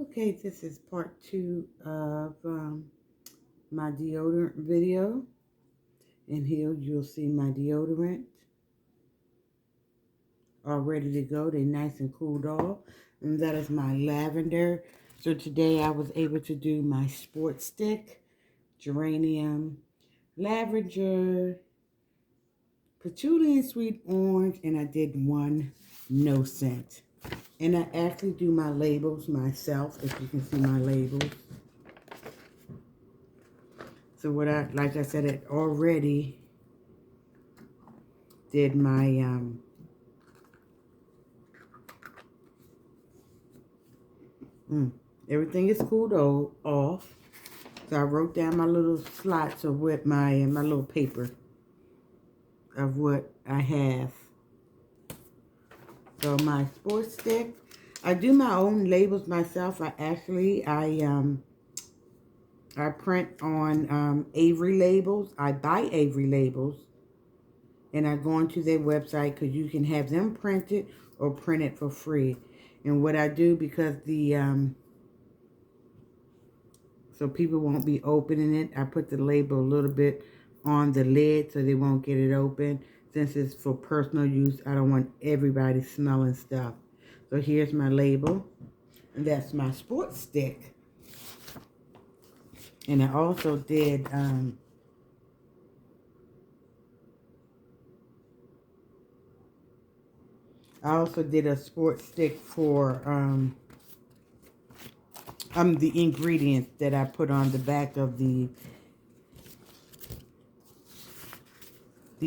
Okay, this is part 2 of my deodorant video. And here you'll see my deodorant all ready to go. They're nice and cooled off. And that is my lavender. So today I was able to do my sports stick, geranium, lavender, patchouli and sweet orange, and I did one no scent. And I actually do my labels myself, if you can see my labels. So what like I said, it already did my, everything is cooled off. So I wrote down my little slots of what my little paper of what I have. So my sports stick, I do my own labels myself. I print on Avery labels. I buy Avery labels, and I go onto their website because you can have them printed or print it for free. And what I do, because so people won't be opening it, I put the label a little bit on the lid so they won't get it open. Since it's for personal use, I don't want everybody smelling stuff. So here's my label, and that's my sports stick. And I also did a sports stick for the ingredients that I put on the back of the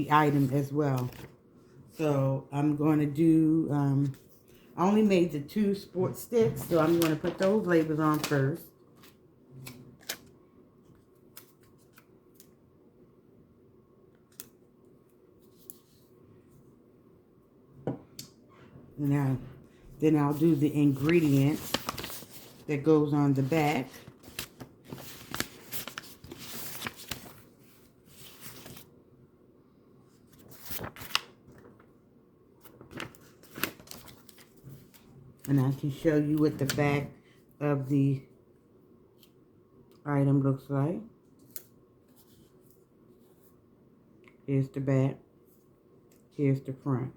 item as well. So I'm going to do, I only made the 2 sports sticks, so I'm going to put those labels on first. And then I'll do the ingredients that goes on the back. And I can show you what the back of the item looks like. Here's the back. Here's the front.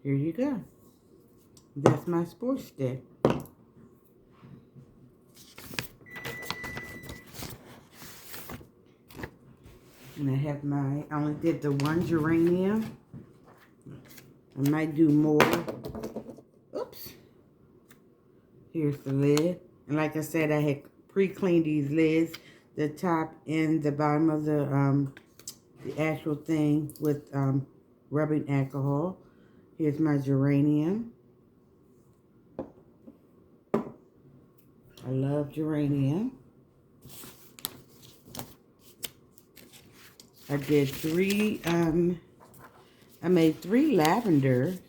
Here you go. That's my sports stick. And I only did the 1 geranium. I might do more. Oops. Here's the lid. And like I said, I had pre-cleaned these lids, the top and the bottom of the actual thing with rubbing alcohol. Here's my geranium. I love geranium. I did 3, I made 3 lavenders.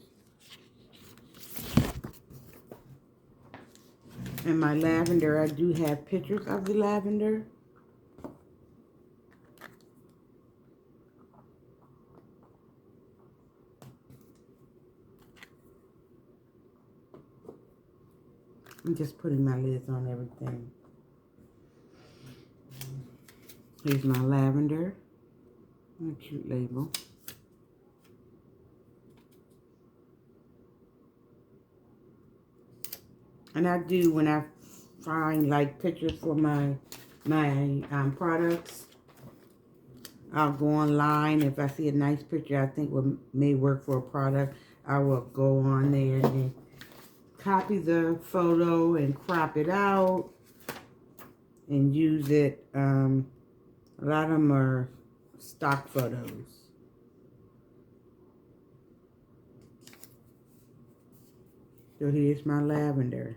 And my lavender, I do have pictures of the lavender. I'm just putting my lids on everything. Here's my lavender. A cute label. And I do, when I find like pictures for my products, I'll go online. If I see a nice picture I think may work for a product, I will go on there and copy the photo and crop it out and use it. A lot of them are stock photos. So here's my lavender.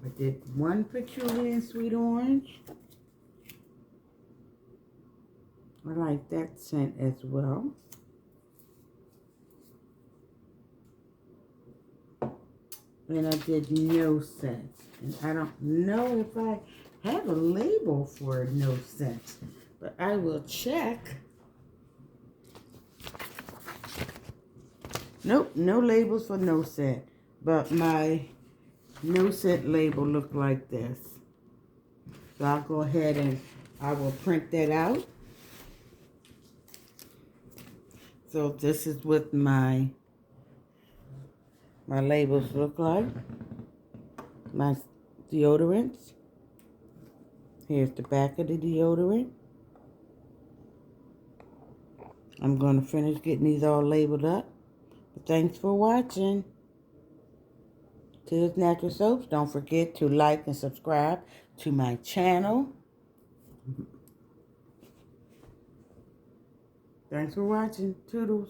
I did 1 patchouli and sweet orange. I like that scent as well. And I did no scent. And I don't know if I have a label for no scent, but I will check. Nope, no labels for no scent. But my no scent label looked like this. So I'll go ahead and I will print that out. So this is what my labels look like. My deodorants. Here's the back of the deodorant. I'm going to finish getting these all labeled up. But thanks for watching. Tia's Natural Soaps. Don't forget to like and subscribe to my channel. Thanks for watching. Toodles.